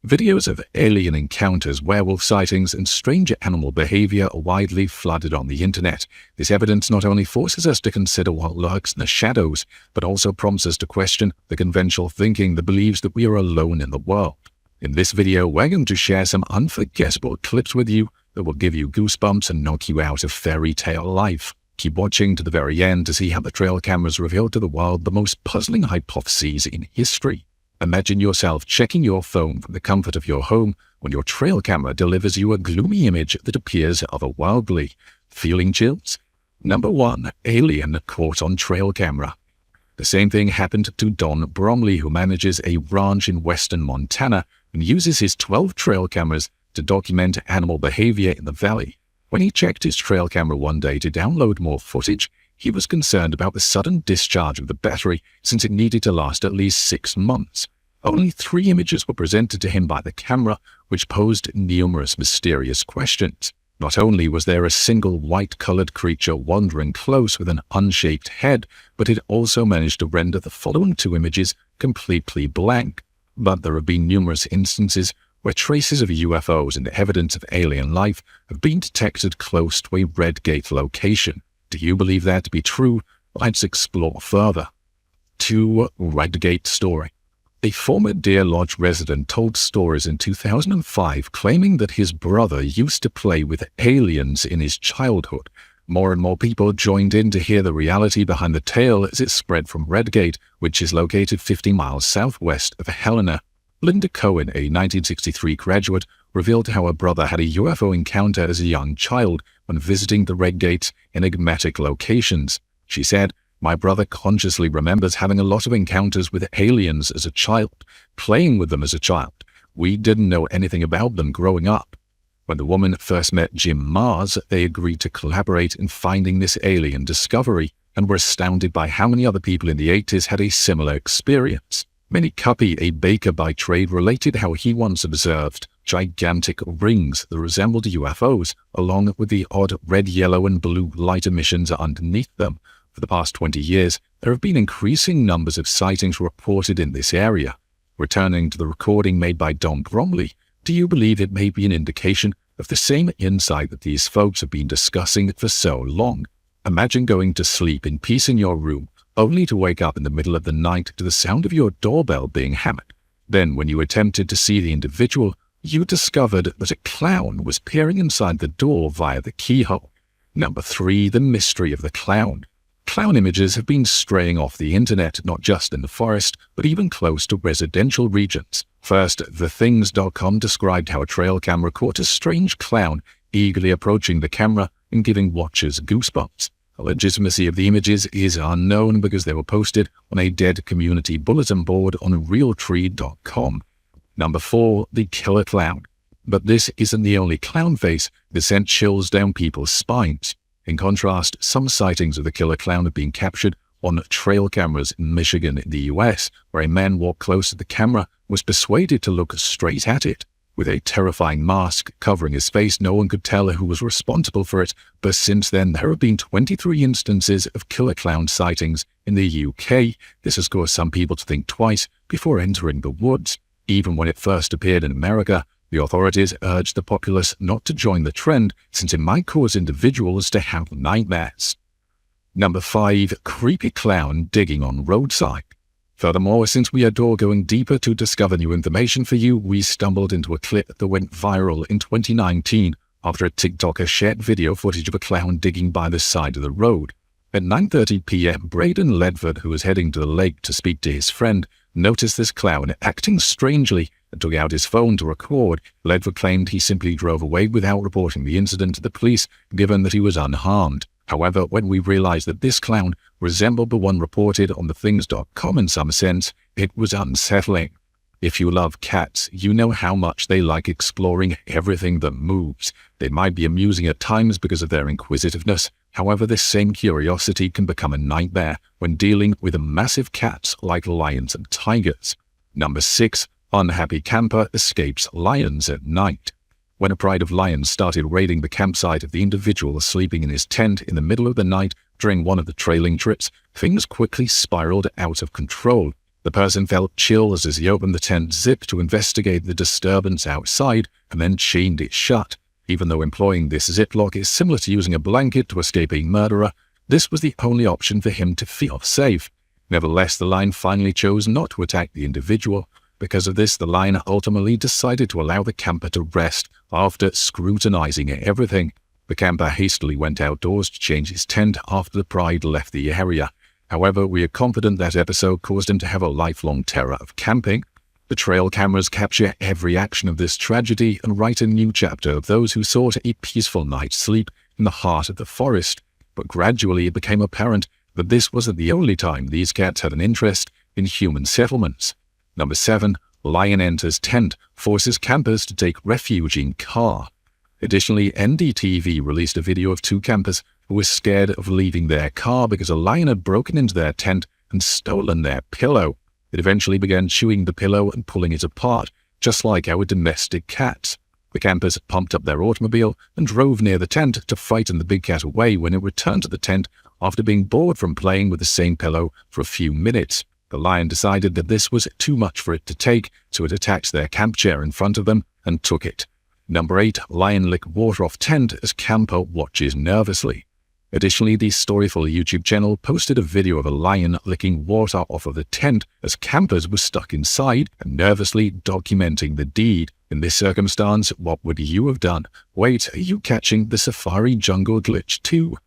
Videos of alien encounters, werewolf sightings, and strange animal behavior are widely flooded on the internet. This evidence not only forces us to consider what lurks in the shadows, but also prompts us to question the conventional thinking that believes that we are alone in the world. In this video, we're going to share some unforgettable clips with you that will give you goosebumps and knock you out of fairy tale life. Keep watching to the very end to see how the trail cameras reveal to the world the most puzzling hypotheses in history. Imagine yourself checking your phone from the comfort of your home when your trail camera delivers you a gloomy image that appears otherworldly. Feeling chills? Number 1. Alien caught on trail camera. The same thing happened to Don Bromley, who manages a ranch in western Montana and uses his 12 trail cameras to document animal behavior in the valley. When he checked his trail camera one day to download more footage, he was concerned about the sudden discharge of the battery since it needed to last at least 6 months. Only 3 images were presented to him by the camera, which posed numerous mysterious questions. Not only was there a single white-colored creature wandering close with an unshaped head, but it also managed to render the following 2 images completely blank. But there have been numerous instances where traces of UFOs and evidence of alien life have been detected close to a red gate location. Do you believe that to be true? Let's explore further. 2. Red Gate Story. A former Deer Lodge resident told stories in 2005 claiming that his brother used to play with aliens in his childhood. More and more people joined in to hear the reality behind the tale as it spread from Red Gate, which is located 50 miles southwest of Helena. Linda Cohen, a 1963 graduate, revealed how her brother had a UFO encounter as a young child when visiting the Red Gate's enigmatic locations. She said, "My brother consciously remembers having a lot of encounters with aliens as a child, playing with them as a child. We didn't know anything about them growing up." When the woman first met Jim Mars, they agreed to collaborate in finding this alien discovery and were astounded by how many other people in the 80s had a similar experience. Minnie Cuppy, a baker by trade, related how he once observed gigantic rings that resembled UFOs, along with the odd red, yellow, and blue light emissions underneath them. For the past 20 years, there have been increasing numbers of sightings reported in this area. Returning to the recording made by Don Bromley, do you believe it may be an indication of the same insight that these folks have been discussing for so long? Imagine going to sleep in peace in your room, only to wake up in the middle of the night to the sound of your doorbell being hammered. Then, when you attempted to see the individual, you discovered that a clown was peering inside the door via the keyhole. Number 3. The mystery of the clown. Clown images have been straying off the internet, not just in the forest, but even close to residential regions. First, thethings.com described how a trail camera caught a strange clown eagerly approaching the camera and giving watchers goosebumps. The legitimacy of the images is unknown because they were posted on a dead community bulletin board on realtree.com. Number 4. The Killer Clown. But this isn't the only clown face that sent chills down people's spines. In contrast, some sightings of the killer clown have been captured on trail cameras in Michigan in the US, where a man walked close to the camera and was persuaded to look straight at it. With a terrifying mask covering his face, no one could tell who was responsible for it, but since then there have been 23 instances of killer clown sightings in the UK. This has caused some people to think twice before entering the woods. Even when it first appeared in America, the authorities urged the populace not to join the trend since it might cause individuals to have nightmares. Number 5. Creepy clown digging on roadside. Furthermore, since we adore going deeper to discover new information for you, we stumbled into a clip that went viral in 2019 after a TikToker shared video footage of a clown digging by the side of the road. At 9:30 p.m., Braden Ledford, who was heading to the lake to speak to his friend, noticed this clown acting strangely and took out his phone to record. Ledford claimed he simply drove away without reporting the incident to the police, given that he was unharmed. However, when we realized that this clown resembled the one reported on thethings.com in some sense, it was unsettling. If you love cats, you know how much they like exploring everything that moves. They might be amusing at times because of their inquisitiveness. However, this same curiosity can become a nightmare when dealing with massive cats like lions and tigers. Number 6. Unhappy camper escapes lions at night. When a pride of lions started raiding the campsite of the individual sleeping in his tent in the middle of the night during one of the trailing trips, things quickly spiraled out of control. The person felt chills as he opened the tent zip to investigate the disturbance outside and then chained it shut. Even though employing this ziplock is similar to using a blanket to escape a murderer, this was the only option for him to feel safe. Nevertheless, the lion finally chose not to attack the individual. Because of this, the lion ultimately decided to allow the camper to rest after scrutinizing everything. The camper hastily went outdoors to change his tent after the pride left the area. However, we are confident that episode caused him to have a lifelong terror of camping. The trail cameras capture every action of this tragedy and write a new chapter of those who sought a peaceful night's sleep in the heart of the forest. But gradually it became apparent that this wasn't the only time these cats had an interest in human settlements. Number 7. Lion enters tent, forces campers to take refuge in car. Additionally, NDTV released a video of 2 campers who were scared of leaving their car because a lion had broken into their tent and stolen their pillow. It eventually began chewing the pillow and pulling it apart, just like our domestic cats. The campers pumped up their automobile and drove near the tent to frighten the big cat away when it returned to the tent after being bored from playing with the same pillow for a few minutes. The lion decided that this was too much for it to take, so it attacked their camp chair in front of them and took it. Number 8. Lion lick water off tent as camper watches nervously. Additionally, the Storyful YouTube channel posted a video of a lion licking water off of the tent as campers were stuck inside and nervously documenting the deed. In this circumstance, what would you have done? Wait, are you catching the safari jungle glitch too?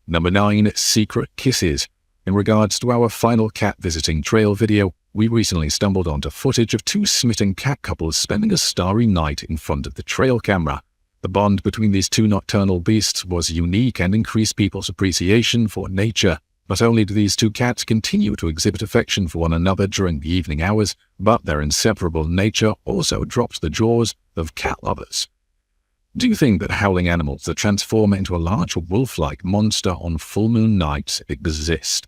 Number 9. Secret kisses. In regards to our final cat visiting trail video, we recently stumbled onto footage of 2 smitten cat couples spending a starry night in front of the trail camera. The bond between these 2 nocturnal beasts was unique and increased people's appreciation for nature. Not only do these 2 cats continue to exhibit affection for one another during the evening hours, but their inseparable nature also drops the jaws of cat lovers. Do you think that howling animals that transform into a large wolf-like monster on full moon nights exist?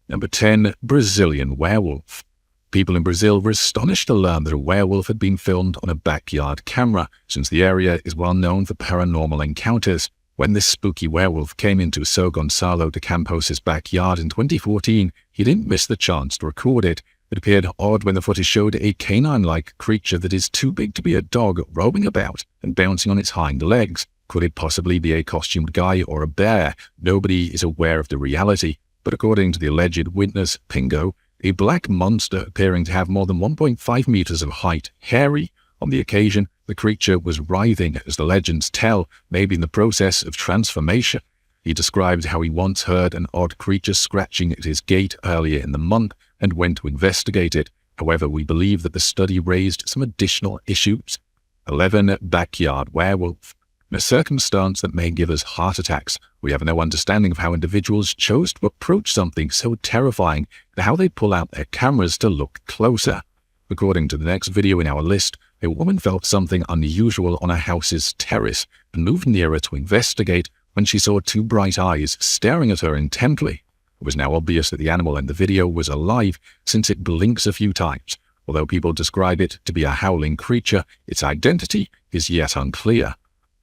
Number 10. Brazilian werewolf. People in Brazil were astonished to learn that a werewolf had been filmed on a backyard camera, since the area is well known for paranormal encounters. When this spooky werewolf came into São Gonçalo de Campos's backyard in 2014, he didn't miss the chance to record it. It appeared odd when the footage showed a canine-like creature that is too big to be a dog roaming about and bouncing on its hind legs. Could it possibly be a costumed guy or a bear? Nobody is aware of the reality. But according to the alleged witness, Pingo, a black monster appearing to have more than 1.5 meters of height, hairy. On the occasion, the creature was writhing, as the legends tell, maybe in the process of transformation. He described how he once heard an odd creature scratching at his gate earlier in the month and went to investigate it. However, we believe that the study raised some additional issues. 11. Backyard werewolf. In a circumstance that may give us heart attacks, we have no understanding of how individuals chose to approach something so terrifying and how they pull out their cameras to look closer. According to the next video in our list, a woman felt something unusual on her house's terrace and moved nearer to investigate when she saw 2 bright eyes staring at her intently. It was now obvious that the animal in the video was alive since it blinks a few times. Although people describe it to be a howling creature, its identity is yet unclear.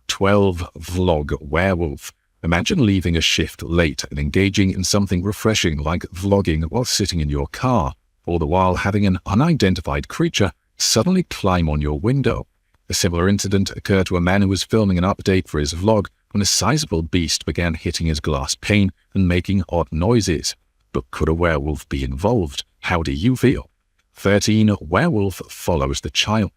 12. Vlog werewolf. Imagine leaving a shift late and engaging in something refreshing like vlogging while sitting in your car, all the while having an unidentified creature suddenly climb on your window. A similar incident occurred to a man who was filming an update for his vlog when a sizable beast began hitting his glass pane and making odd noises. But could a werewolf be involved? How do you feel? 13. Werewolf follows the child.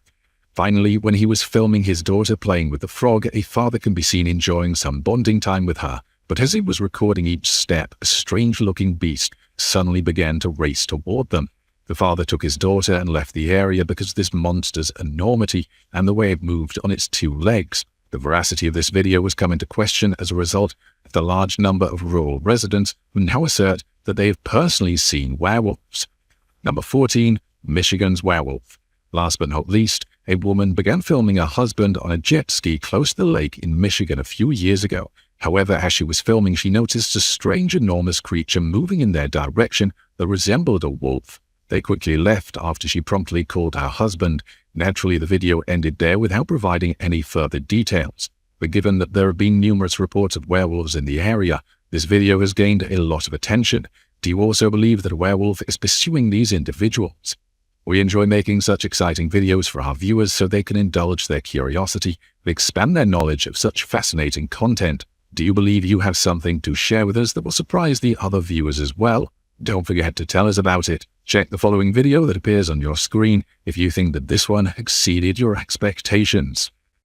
Finally, when he was filming his daughter playing with the frog, a father can be seen enjoying some bonding time with her. But as he was recording each step, a strange-looking beast suddenly began to race toward them. The father took his daughter and left the area because of this monster's enormity and the way it moved on its 2 legs. The veracity of this video was come into question as a result of the large number of rural residents who now assert that they have personally seen werewolves. Number 14. Michigan's werewolf. Last but not least, a woman began filming her husband on a jet ski close to the lake in Michigan a few years ago. However, as she was filming, she noticed a strange, enormous creature moving in their direction that resembled a wolf. They quickly left after she promptly called her husband. Naturally, the video ended there without providing any further details. But given that there have been numerous reports of werewolves in the area, this video has gained a lot of attention. Do you also believe that a werewolf is pursuing these individuals? We enjoy making such exciting videos for our viewers so they can indulge their curiosity and expand their knowledge of such fascinating content. Do you believe you have something to share with us that will surprise the other viewers as well? Don't forget to tell us about it. Check the following video that appears on your screen if you think that this one exceeded your expectations.